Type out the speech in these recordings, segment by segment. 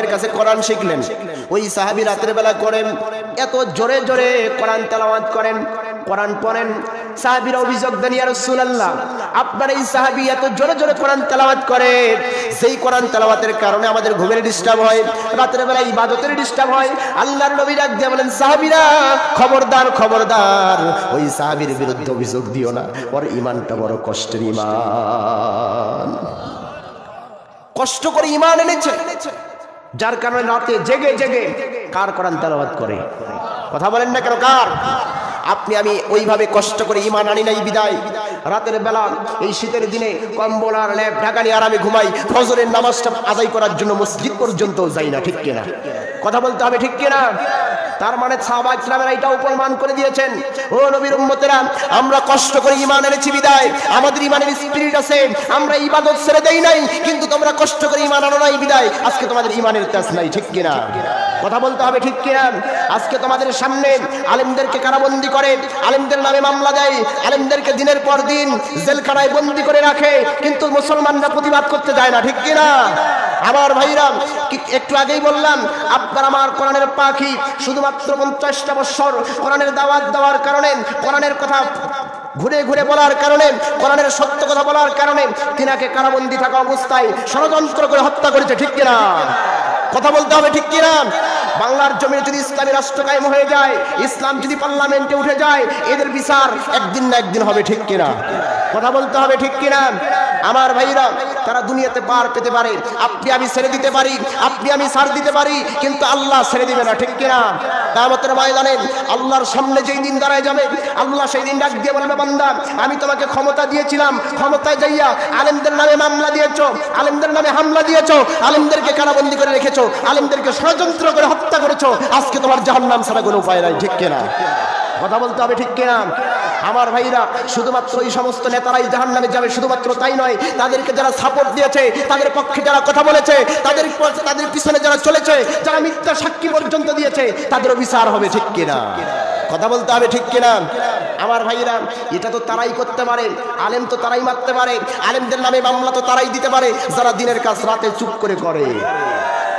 ভাইদের কাছে কোরআন শিখলেন। ওই সাহাবী রাতের বেলা করেন এত জোরে জোরে কোরআন তেলাওয়াত করেন, কোরআন পড়েন। সাহাবীরা অভিযোগ দেন, ইয়া রাসূলুল্লাহ, আপনার এই সাহাবী এত জোরে জোরে কোরআন তেলাওয়াত করে, সেই কোরআন তেলাওয়াতের কারণে আমাদের ঘুমের ডিস্টার্ব হয়, রাতের বেলা ইবাদতের ডিস্টার্ব হয়। আল্লাহর নবী ডাক দিয়ে বলেন, সাহাবীরা খবরদার খবরদার, ওই সাহাবীর বিরুদ্ধে অভিযোগ দিও না, ওর ঈমানটা বড় কষ্টের ঈমান, কষ্ট করে ঈমান এনেছে, যার কারণে রাতে জেগে জেগে কার কোরআন তেলাওয়াত করে। কথা বলেন না কেন? কার? আপনি আমি ওইভাবে কষ্ট করে ঈমান আনি নাই বিদায় রাতের বেলা এই শীতের দিনে কম্বল আর লেপ ঢাকা নিয়ে আরামে ঘুমাই, ফজরের নামাজটা আদায় করার জন্য মসজিদ পর্যন্ত যাই না, ঠিক কিনা? কথা বলতে হবে, ঠিক কিনা? তার মানে সাহাবা ইকরামেরা এটা প্রমাণ করে দিয়েছেন, ও নবীর উম্মতেরা, আমরা কষ্ট করে ঈমান এনেছি বিদায় আমাদের ঈমানের স্পিরিট আছে, আমরা ইবাদত ছেড়ে দেই নাই, কিন্তু তোমরা কষ্ট করে ঈমান আনো নাই বিদায় আজকে তোমাদের ঈমানের তেজ নাই, ঠিক কিনা? কথা বলতে হবে, ঠিক কিনা? আজকে তোমাদের সামনে আলেমদেরকে কারাবন্দী করে, আলেমদের নামে মামলা দেয়, আলেমদেরকে দিনের পর দিন জেলখানায় বন্দী করে রাখে, কিন্তু মুসলমানরা প্রতিবাদ করতে যায় না, ঠিক কিনা? আমার ভাইরা, একটু আগেই বললাম, আপনার আমার কোরআনের পাখি শুধুমাত্র 50টা বছর কোরআনের দাওয়াত দেওয়ার কারণে, কোরআনের কথা ঘুরে ঘুরে বলার কারণে, কোরআনের সত্য কথা বলার কারণে তিনাকে কারাবন্দী থাকা অবস্থায় ষড়যন্ত্র করে হত্যা করেছে, ঠিক কিনা? কথা বলতে হবে, ঠিক কিনা? বাংলার জমিনে যদি ইসলামী রাষ্ট্র কায়েম হয়ে যায়, ইসলাম যদি পার্লামেন্টে উঠে যায়, এদের বিচার একদিন না একদিন হবে, ঠিক কিনা? কথা বলতে হবে, ঠিক কিনা? আমার ভাইরা, তারা দুনিয়াতে পার পেতে পারে, আপনি আমি ছেড়ে দিতে পারি, আপনি আমি ছাড় দিতে পারি, কিন্তু আল্লাহ ছেড়ে দিবে না, ঠিক কিনা? কিয়ামতের ময়দানে আল্লাহর সামনে যেই দিন দাঁড়ায় যাবে, আল্লাহ সেই দিন ডাক দিয়ে বলবে, বান্দা, আমি তোমাকে ক্ষমতা দিয়েছিলাম, ক্ষমতায় যাইয়া আলেমদের নামে মামলা দিয়েছো, আলেমদের নামে হামলা দিয়েছো, আলেমদেরকে কারাবন্দী করে রেখেছো, আলেমদেরকে ষড়যন্ত্র করে হত্যা করেছো, আজকে তোমার জাহান্নাম ছাড়া কোনো উপায় নাই, ঠিক কিনা? কথা বলতে হবে, ঠিক কিনা? আমার ভাইরা, শুধুমাত্র এই সমস্ত নেতারাই জাহান্নামে যাবে শুধুমাত্র তাই নয়, তাদেরকে যারা সাপোর্ট দিয়েছে, তাদের পক্ষে যারা কথা বলেছে, তাদের পিছনে যারা চলেছে, যারা মিথ্যা সাক্ষী পর্যন্ত দিয়েছে, তাদেরও বিচার হবে, ঠিক কিনা? কথা বলতে হবে, ঠিক কিনা? আমার ভাইরা, এটা তো তারাই করতে পারে, আলেম তো তারাই মারতে পারে, আলেমদের নামে মামলা তো তারাই দিতে পারে যারা দিনের কাজ রাতে চুপ করে করে।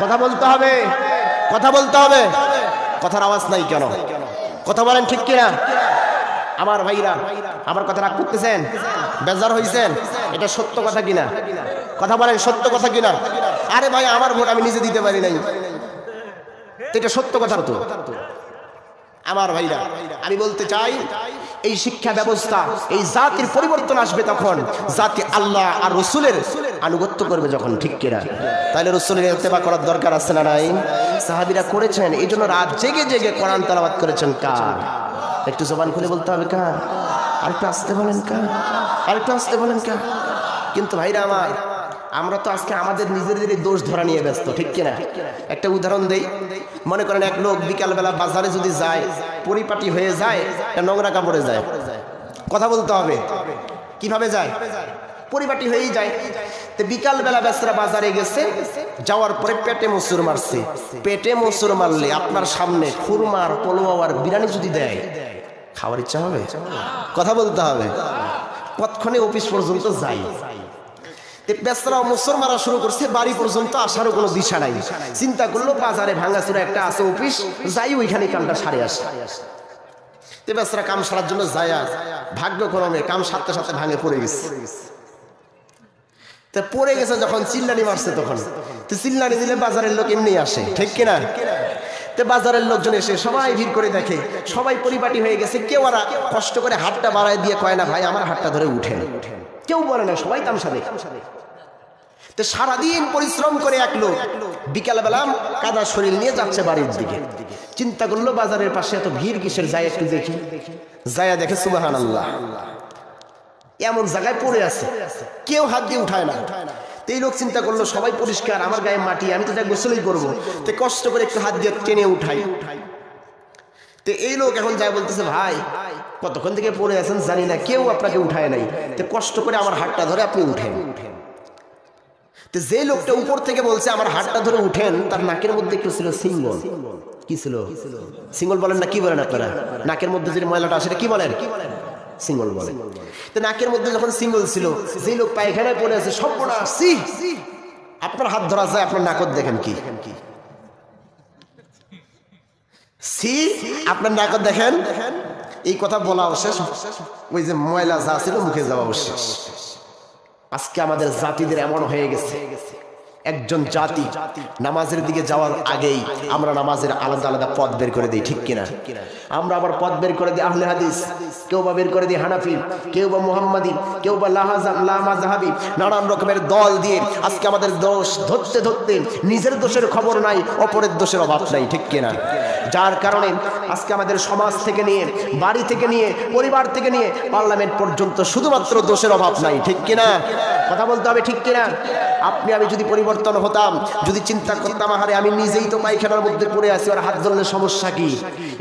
কথা বলতে হবে, কথা বলতে হবে। কথার আওয়াজ নাই কেন? কথা বলেন, ঠিক কিনা? আমার ভাইরা, আমার কথা রাগ করতেছেন? বেজার হইছেন? এটা সত্য কথা কিনা? কথা বলেন, সত্য কথা কিনা? আরে ভাই, আমার ভোট আমি নিজে দিতে পারি নাই, এটা সত্য কথা তো। আমার ভাইরা, আমি বলতে চাই, এই শিক্ষা ব্যবস্থা, এই জাতির পরিবর্তন আসবে তখন জাতি আল্লাহ আর রসুলের আনুগত্য করবে যখন, ঠিক কিনা? তাহলে রসুলের ইত্তেবা করার দরকার আছে না নাই? সাহাবীরা করেছেন, এই জন্য রাত জেগে জেগে কোরআন তেলাওয়াত করেছেন। কার? একটু জবান খুলে বলতে হবে, কার? আরেকটু আসতে বলেন, কার? আরেকটু আসতে বলেন, কার? কিন্তু ভাইরা আমার, আমরা তো আজকে আমাদের নিজেদেরই দোষ ধরা নিয়ে ব্যস্ত, ঠিক কিনা? একটা উদাহরণ দেই। মনে করেন এক লোক বিকালবেলা বাজারে যদি যায়, পরিপাটি হয়ে যায়, নোংরা কাপড়ে যায়। কথা বলতে হবে, কিভাবে যায়? পরিপাটি হয়েই যায়। তো বিকালবেলা বেচারা বাজারে গেছে, যাওয়ার পরে পেটে মোচড় মারছে। পেটে মোচড় মারলে আপনার সামনে খুরমার পোলাও আর বিরিয়ানি যদি দেয়, খাওয়ার ইচ্ছা হবে? কথা বলতে হবে। কতক্ষণে অফিস পর্যন্ত যাই, বেচারা মোচড় মারা শুরু করছে, বাড়ি পর্যন্ত আসারও কোনো দিশা নাই। চিন্তা করলো বাজারে ভাঙাচুরা একটা আছে অফিস, যাই ওইখানে কামটা সারে আসে। বেচারা কাম সারার জন্য যায়, ভাগ্যক্রমে কাম সারতে সারতে ভাঙে পড়ে গেছে। পড়ে গেছে যখন চিল্লানি মারছে, তখন তো চিল্লানি দিলে বাজারের লোক এমনি আসে, ঠিক কিনা? তো বাজারের লোকজন এসে সবাই ভিড় করে দেখে, সবাই পরিপাটি হয়ে গেছে। কেউ আর কষ্ট করে হাতটা বাড়ায় দিয়ে কয় না, ভাই আমার হাতটা ধরে উঠেন, কেউ বলে না, সবাই তামসা দেখে। তো সারাদিন পরিশ্রম করে এক লোক বিকালবেলা কাদা শরীর নিয়ে যাচ্ছে বাড়ির দিকে। চিন্তা করলো বাজারের পাশে এত ভিড় কিসের, যায় একটু দেখি। যায় দেখে সুবহানাল্লাহ, এমন জায়গায় পড়ে আছে, কেউ হাত দিয়ে উঠায় না। এই লোক চিন্তা করলো সবাই পরিষ্কার, আমার গায়ে মাটি, আমি তো যা গোসলই করবো, তো কষ্ট করে একটু হাত দিয়ে টেনে উঠাই। তো এই লোক এখন যায় বলতেছে, ভাই কতক্ষণ থেকে পড়ে আছেন জানি না, কেউ আপনাকে উঠায় নাই, তো কষ্ট করে আমার হাতটা ধরে আপনি উঠেন। তো যে লোকটা উপর থেকে বলছে আমার হাতটা ধরে উঠেন, তার নাকের মধ্যে একটু ছিল সিঙ্গল। কি ছিল? সিঙ্গল বলেন না কি বলেন আপনারা? নাকের মধ্যে যে ময়লাটা আসে কি বলেন? সিঙ্গল বলে। তো নাকের মধ্যে যখন সিঙ্গল ছিল, যে লোক পায়খানায় পড়ে আছে, সর্বনাশ, আপনার হাত ধরা যায়, আপনার নাকত দেখেন কি? সি আপনার নাক দেখেন, এই কথা বলা শেষ, ওই যে ময়লা যা ছিল মুখে যাওয়া শেষ। আজকে আমাদের জাতিদের এমন হয়ে গেছে, একজন জাতি নামাজের দিকে যাওয়ার আগেই আমরা নামাজের আলাদা আলাদা পথ বের করে দিই, ঠিক কিনা? আমরা আবার পথ বের করে দিই আহলে হাদিস, কেউ বা বের করে দিই হানাফি, কেউ বা মুহাম্মাদি, কেউ বা লামাযহাবি, নানান রকমের দল দিয়ে আজকে আমাদের দোষ ধরতে ধরতে নিজের দোষের খবর নাই, অপরের দোষের অভাব নাই, ঠিক কিনা? যার কারণে আজকে আমাদের সমাজ থেকে নিয়ে, বাড়ি থেকে নিয়ে, পরিবার থেকে নিয়ে পার্লামেন্ট পর্যন্ত শুধুমাত্র দোষের অভাব নাই, ঠিক কিনা? কথা বলতে হবে, ঠিক কিনা? আপনি আমি যদি পরিবর্তন হতাম, যদি চিন্তা করতাম আহারে আমি নিজেই তো পায়খানার মধ্যে পড়ে আছি, আর হাত ধরলে সমস্যা কি,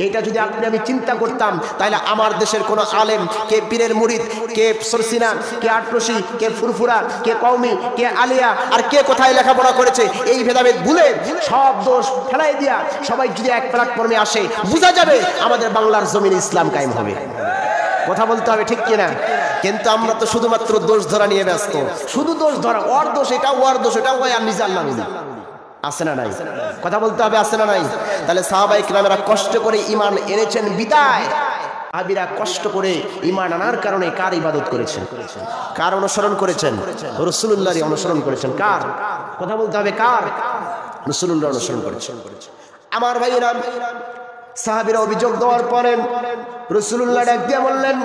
এইটা যদি আপনি আমি চিন্তা করতাম, তাহলে আমার দেশের কোন আলেম, কে পীরের মুরিদ, কে সরসিনা, কে আটরশি, কে ফুরফুরা, কে কওমি, কে আলিয়া, আর কে কোথায় লেখাপড়া করেছে, এই ভেদাভেদ ভুলে সব দোষ ফেলাই দিয়া সবাই যদি এক প্ল্যাটফর্মে আসে, বোঝা যাবে আমাদের বাংলার জমিন ইসলাম কায়েম হবে। কথা বলতে হবে, ঠিক কিনা? কিন্তু আমরা তো শুধুমাত্র দোষ ধরা নিয়ে ব্যস্ত, শুধু দোষ ধরা, ওর দোষ এটা, ওর দোষ এটা, ওই আর নিজে আল্লাহ আছে না নাই? কথা বলতে হবে, আছে না নাই? তাহলে সাহাবায়ে কিরামেরা কষ্ট করে ঈমান এনেছেন বিদায়, সাহাবীরা কষ্ট করে ঈমান আনার কারণে কার ইবাদত করেছেন? কার অনুসরণ করেছেন? রাসূলুল্লাহর অনুসরণ করেছেন। কার? কথা বলতে হবে, কার? রাসূলুল্লাহর অনুসরণ করেছেন। আমার ভাইয়েরা, সাহাবীরা অভিযোগ দেওয়ার পরে রাসূলুল্লাহ ডাক দিয়ে বললেন,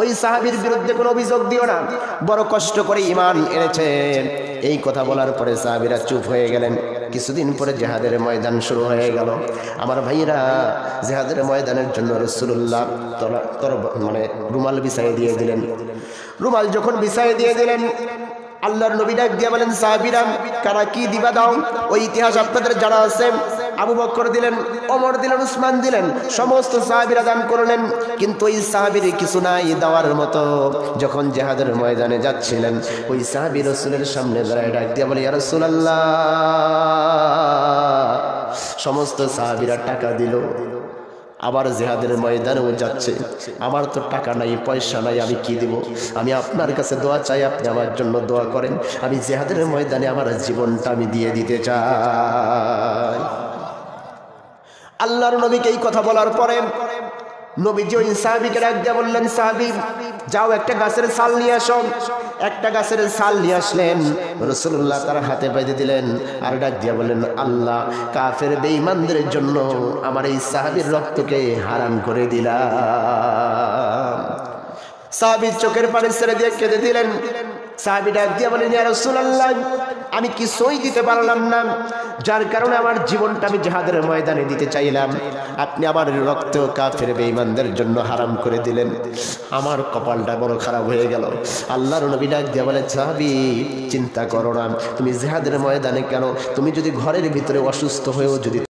ওই সাহাবীর বিরুদ্ধে কোনো অভিযোগ দিও না, বড় কষ্ট করে ঈমান এনেছেন। এই কথা বলার পরে সাহাবীরা চুপ হয়ে গেলেন। কিছুদিন পরে জিহাদের ময়দান শুরু হয়ে গেল। আমার ভাইয়েরা, জিহাদের ময়দানের জন্য রাসূলুল্লাহ মানে রুমাল বিছাইয়ে দিয়ে দিলেন। রুমাল যখন বিছাইয়ে দিয়ে দিলেন, আল্লাহর নবী ডাক দিয়ে বলেন, সাহাবীরা কারা কি দিবা দাও। ওই ইতিহাস আপনাদের জানা আছে। আবু বকর দিলেন, ওমর দিলেন, উসমান দিলেন, সমস্ত সাহাবীরা দান করলেন। কিন্তু ওই সাহাবীর কিছু নাই দেওয়ার মতো। যখন জিহাদের ময়দানে যাচ্ছিলেন, ওই সাহাবী রাসূলের সামনে দাঁড়ায় ডাক দিয়ে বলে, ইয়া রাসূলুল্লাহ, সমস্ত সাহাবীরা টাকা দিল, আবার জিহাদের ময়দানেও যাচ্ছে, আমার তো টাকা নাই, পয়সা নাই, আমি কি দিব? আমি আপনার কাছে দোয়া চাই, আপনি আমার জন্য দোয়া করেন, আমি জিহাদের ময়দানে আমার জীবনটা আমি দিয়ে দিতে চাই। আল্লাহর নবীকে এই কথা বলার পরে নবীজি ওই সাহাবীকে ডাক দিয়ে বললেন, সাহাবী যাও একটা গাছের ছাল নিয়ে আসো। একটা গাছের ছাল নিয়ে আসলেন, রাসূলুল্লাহ তার হাতে বেঁধে দিলেন, আর ডাক দিয়ে বললেন, আল্লাহ কাফের বেঈমানদের জন্য আমার এই সাহাবীর রক্তকে হারাম করে দিলাম। সাহাবী চোখের পানি ছেড়ে দিয়ে কেঁদে দিলেন। সাহাবী ডাক দিয়ে বলেন, ইয়া রাসূলুল্লাহ, আমি কিছুই দিতে পারলাম না, যার কারণে আমার জীবনটা আমি জিহাদের ময়দানে দিতে চাইলাম, আপনি আমার রক্ত কাফের বেঈমানদের জন্য হারাম করে দিলেন। আমার কপালটা বড় খারাপ হয়ে গেল। আল্লাহর নবী ডাক দিয়ে বলেন, সাহাবী চিন্তা করো না, তুমি জিহাদের ময়দানে কেন, তুমি যদি ঘরের ভিতরে অসুস্থ হয়েও যদি